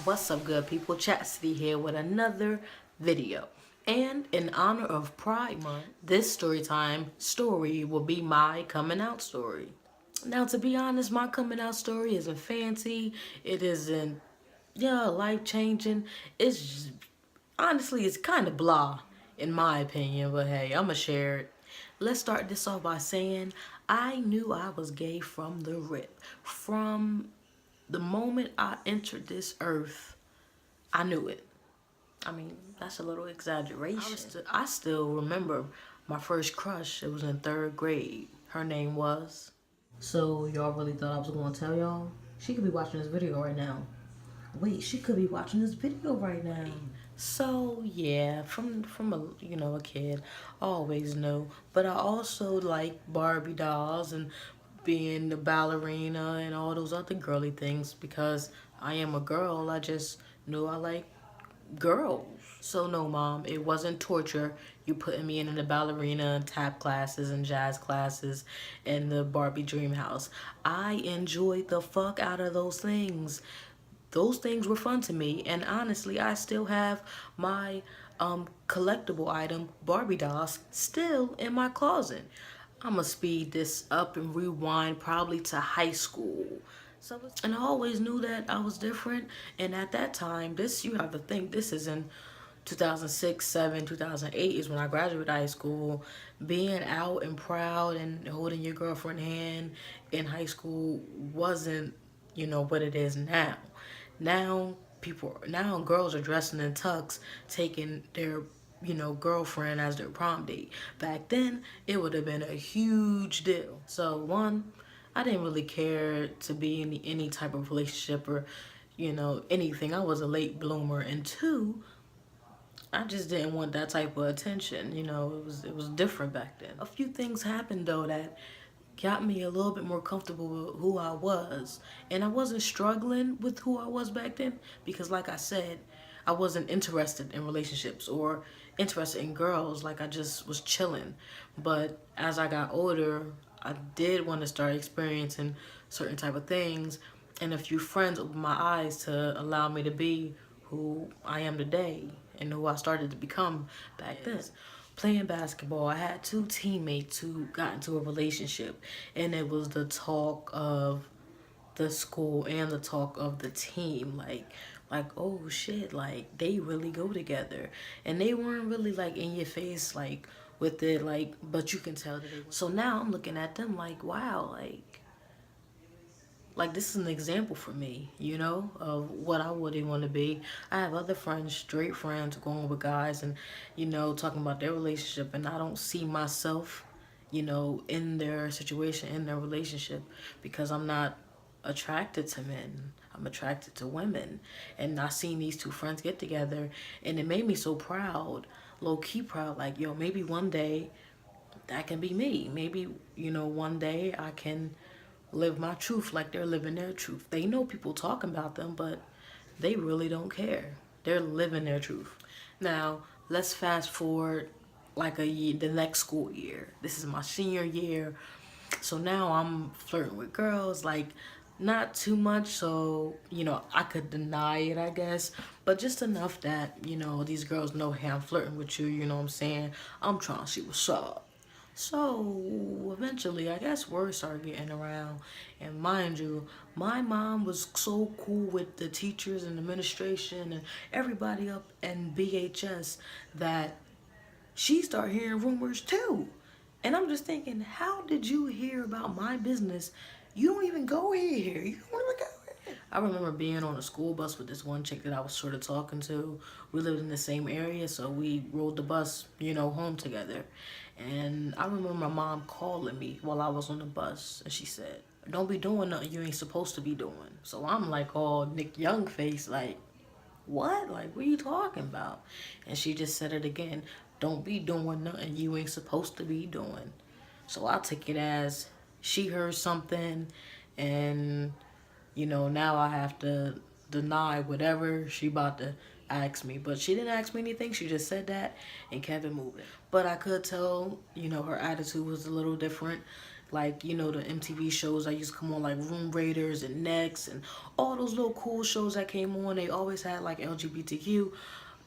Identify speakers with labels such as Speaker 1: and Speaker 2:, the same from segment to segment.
Speaker 1: What's up, good people? Chastity here with another video. And in honor of Pride Month, this story time story will be my coming out story. Now, to be honest, my coming out story isn't fancy. It isn't, life changing. It's just, honestly, it's kind of blah, in my opinion. But hey, I'ma share it. Let's start this off by saying I knew I was gay from the rip. From the moment I entered this earth, I knew it. I mean, that's a little exaggeration. I still remember my first crush. It was in third grade. Her name was. So y'all really thought I was gonna tell y'all? She could be watching this video right now. Wait, she could be watching this video right now. So yeah, from a kid, I always knew. But I also like Barbie dolls and being the ballerina and all those other girly things because I am a girl. I just knew I like girls. So no, mom, it wasn't torture. You putting me in the ballerina and tap classes and jazz classes and the Barbie dream house. I enjoyed the fuck out of those things. Those things were fun to me, and honestly, I still have my collectible item Barbie dolls still in my closet. I'ma speed this up and rewind probably to high school. And I always knew that I was different. And at that time, you have to think, this is in 2006, 7, 2008 is when I graduated high school. Being out and proud and holding your girlfriend's hand in high school wasn't, what it is now. Now girls are dressing in tux, taking their girlfriend as their prom date. Back then, it would have been a huge deal. So one, I didn't really care to be in any type of relationship or, anything. I was a late bloomer. And two, I just didn't want that type of attention. It was different back then. A few things happened though that got me a little bit more comfortable with who I was. And I wasn't struggling with who I was back then because like I said, I wasn't interested in relationships or interested in girls. Like I just was chilling. But as I got older, I did want to start experiencing certain type of things, and a few friends opened my eyes to allow me to be who I am today and who I started to become back then. Playing basketball, I had two teammates who got into a relationship, and it was the talk of the school and the talk of the team. Like oh shit, like they really go together, and they weren't really like in your face like with it, like, but you can tell that they. So now I'm looking at them like, wow, like this is an example for me, of what I wouldn't want to be. I have other friends, straight friends, going with guys and, talking about their relationship, and I don't see myself, in their situation, in their relationship, because I'm not attracted to men. I'm attracted to women. And I seen these two friends get together, and it made me so proud, low key proud, like, yo, maybe one day that can be me. Maybe, one day I can live my truth like they're living their truth. They know people talking about them, but they really don't care. They're living their truth. Now, let's fast forward like a year, the next school year. This is my senior year. So now I'm flirting with girls, like not too much, so I could deny it, I guess, but just enough that these girls know, hey, I'm flirting with you, you know what I'm saying? I'm trying to see what's up. So eventually, I guess word started getting around, and mind you, my mom was so cool with the teachers and administration and everybody up in BHS that she started hearing rumors too. And I'm just thinking, how did you hear about my business? You don't even go here. You don't even go here. I remember being on a school bus with this one chick that I was sort of talking to. We lived in the same area, so we rode the bus, home together. And I remember my mom calling me while I was on the bus, and she said, don't be doing nothing you ain't supposed to be doing. So I'm like all Nick Young face, like, what? Like, what are you talking about? And she just said it again. Don't be doing nothing you ain't supposed to be doing. So I took it as she heard something, and, now I have to deny whatever she about to ask me. But she didn't ask me anything. She just said that and kept it moving. But I could tell, her attitude was a little different. Like, you know, the MTV shows that used to come on, like Room Raiders and Next and all those little cool shows that came on. They always had like LGBTQ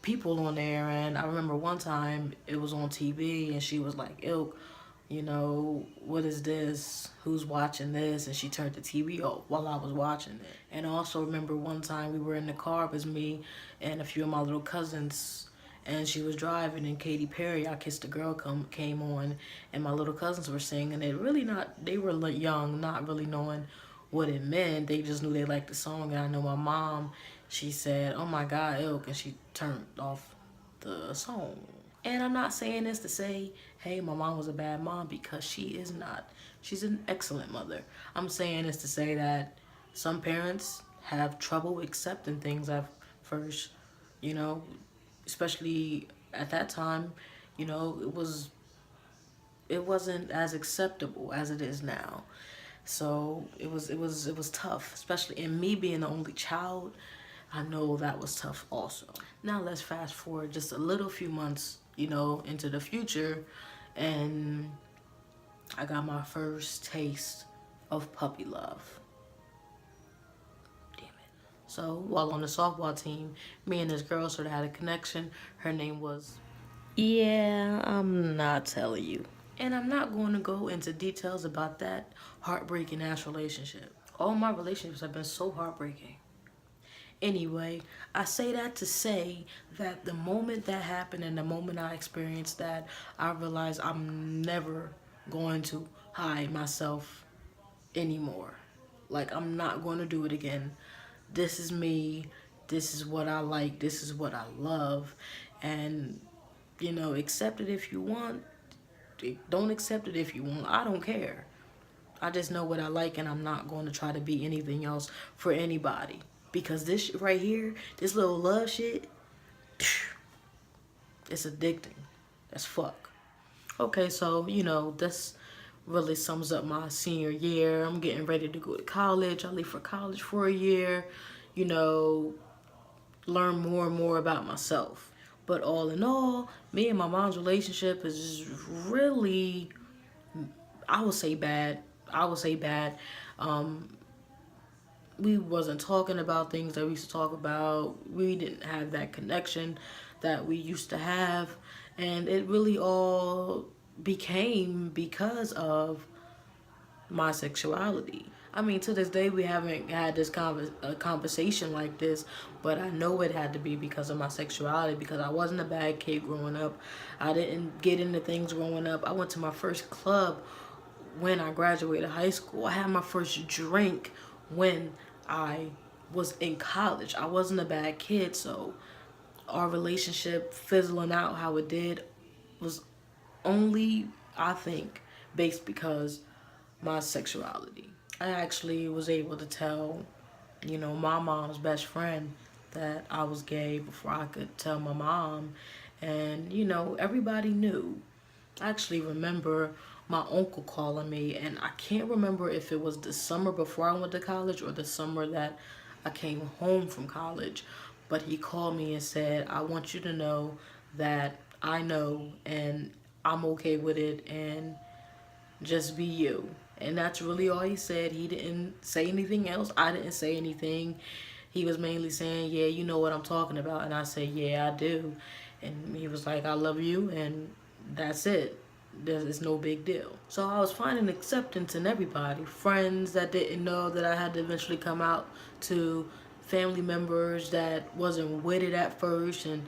Speaker 1: people on there. And I remember one time it was on TV and she was like, ilk, you know, what is this? Who's watching this? And she turned the TV off while I was watching it. And I also remember one time we were in the car, it was me and a few of my little cousins, and she was driving, and Katy Perry, I Kissed a Girl, came on, and my little cousins were singing it. Really not, they were young, not really knowing what it meant. They just knew they liked the song, and I know my mom, she said, oh my God, ilk, and she turned off the song. And I'm not saying this to say, hey, my mom was a bad mom, because she is not. She's an excellent mother. I'm saying this to say that some parents have trouble accepting things at first, you know, especially at that time, you know, it wasn't as acceptable as it is now. So it was tough, especially in me being the only child. I know that was tough also. Now let's fast forward just a little few months, you know, into the future, and I got my first taste of puppy love. Damn it. So while on the softball team, me and this girl sort of had a connection. Her name was, yeah, I'm not telling you. And I'm not going to go into details about that heartbreaking ass relationship. All my relationships have been so heartbreaking. Anyway, I say that to say that the moment that happened and the moment I experienced that, I realized I'm never going to hide myself anymore. Like, I'm not going to do it again. This is me. This is what I like. This is what I love. And, you know, accept it if you want. Don't accept it if you want. I don't care. I just know what I like, and I'm not going to try to be anything else for anybody. Because this shit right here, this little love shit, it's addicting. That's fuck. Okay, so, you know, this really sums up my senior year. I'm getting ready to go to college. I leave for college for a year, you know, learn more and more about myself. But all in all, me and my mom's relationship is really, I would say bad. I would say bad. We wasn't talking about things that we used to talk about. We didn't have that connection that we used to have. And it really all became because of my sexuality. I mean, to this day, we haven't had this conversation like this, but I know it had to be because of my sexuality, because I wasn't a bad kid growing up. I didn't get into things growing up. I went to my first club when I graduated high school. I had my first drink when I was in college. I wasn't a bad kid, so our relationship fizzling out how it did was only, I think, based because my sexuality. I actually was able to tell, you know, my mom's best friend that I was gay before I could tell my mom. And, you know, everybody knew. I actually remember my uncle calling me, and I can't remember if it was the summer before I went to college or the summer that I came home from college. But he called me and said, I want you to know that I know and I'm okay with it, and just be you. And that's really all he said. He didn't say anything else. I didn't say anything. He was mainly saying, yeah, you know what I'm talking about. And I said, yeah, I do. And he was like, I love you, and that's it. It's no big deal. So I was finding acceptance in everybody. Friends that didn't know that I had to eventually come out to, family members that wasn't with it at first, and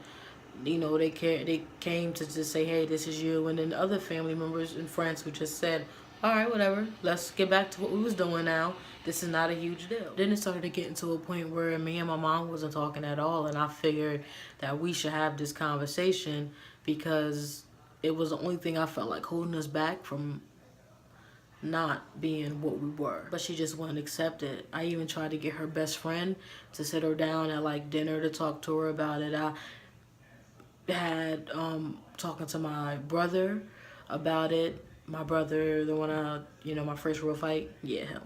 Speaker 1: you know, they came to just say, hey, this is you. And then other family members and friends who just said, all right, whatever, let's get back to what we was doing now. This is not a huge deal. Then it started to get into a point where me and my mom wasn't talking at all, and I figured that we should have this conversation because it was the only thing I felt like holding us back from not being what we were. But she just wouldn't accept it. I even tried to get her best friend to sit her down at like dinner to talk to her about it. I had talking to my brother about it. My brother, the one you know, my first real fight, yeah, him.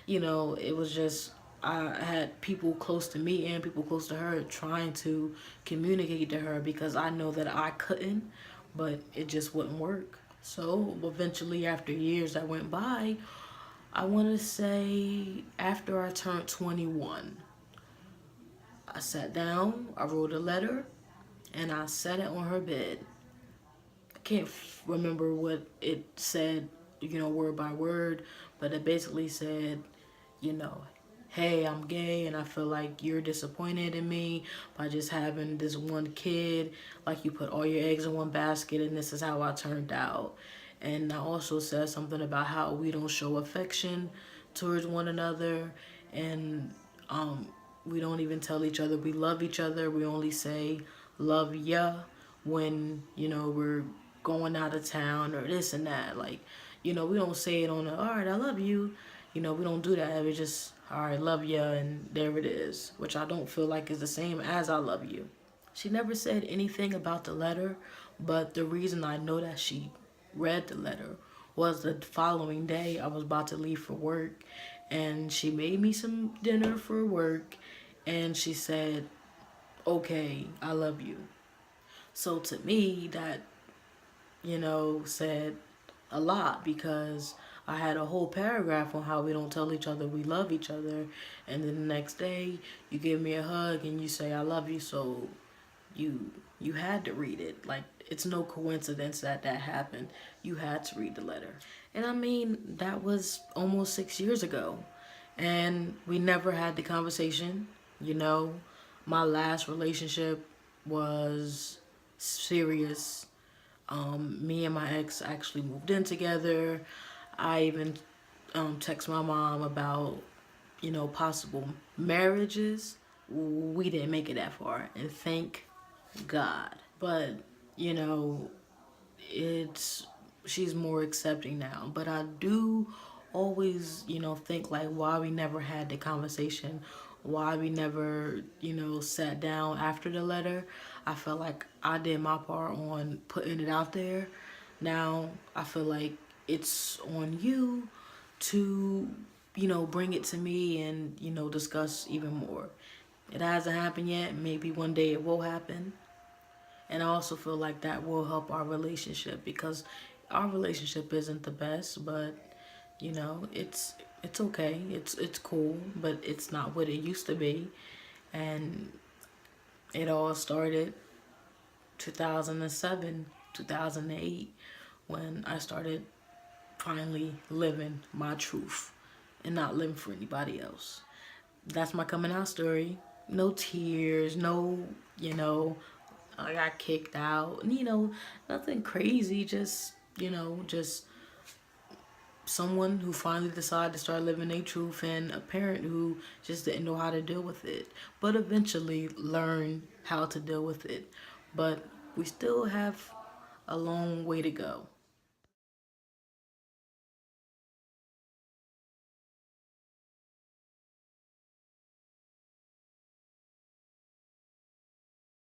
Speaker 1: You know, it was just, I had people close to me and people close to her trying to communicate to her because I know that I couldn't, but it just wouldn't work. So eventually, after years that went by, I want to say after I turned 21, I sat down, I wrote a letter, and I set it on her bed. I can't remember what it said, word by word, but it basically said, you know, hey, I'm gay and I feel like you're disappointed in me by just having this one kid. Like you put all your eggs in one basket and this is how I turned out. And I also said something about how we don't show affection towards one another, and um, we don't even tell each other we love each other. We only say love ya when, we're going out of town or this and that. Like, we don't say it on a, all right, I love you. We don't do that. We just, all right, love ya, and there it is, which I don't feel like is the same as I love you. She never said anything about the letter, but the reason I know that she read the letter was the following day I was about to leave for work, and she made me some dinner for work, and she said, okay, I love you. So to me, that, said a lot, because I had a whole paragraph on how we don't tell each other we love each other, and then the next day you give me a hug and you say I love you. So you you had to read it. Like, it's no coincidence that that happened. You had to read the letter. And I mean, that was almost 6 years ago, and we never had the conversation. you know my last relationship was serious. Me and my ex actually moved in together. I even text my mom about, possible marriages. We didn't make it that far, and thank God. But, you know, it's she's more accepting now. But I do always, think like why we never had the conversation, why we never, sat down after the letter. I felt like I did my part on putting it out there. Now I feel like it's on you to, bring it to me and, discuss even more. It hasn't happened yet. Maybe one day it will happen. And I also feel like that will help our relationship, because our relationship isn't the best, but it's okay. It's cool, but it's not what it used to be. And it all started 2007, 2008, when I started finally living my truth and not living for anybody else. That's my coming out story. No tears, no, I got kicked out. Nothing crazy, just someone who finally decided to start living their truth, and a parent who just didn't know how to deal with it, but eventually learn how to deal with it. But we still have a long way to go.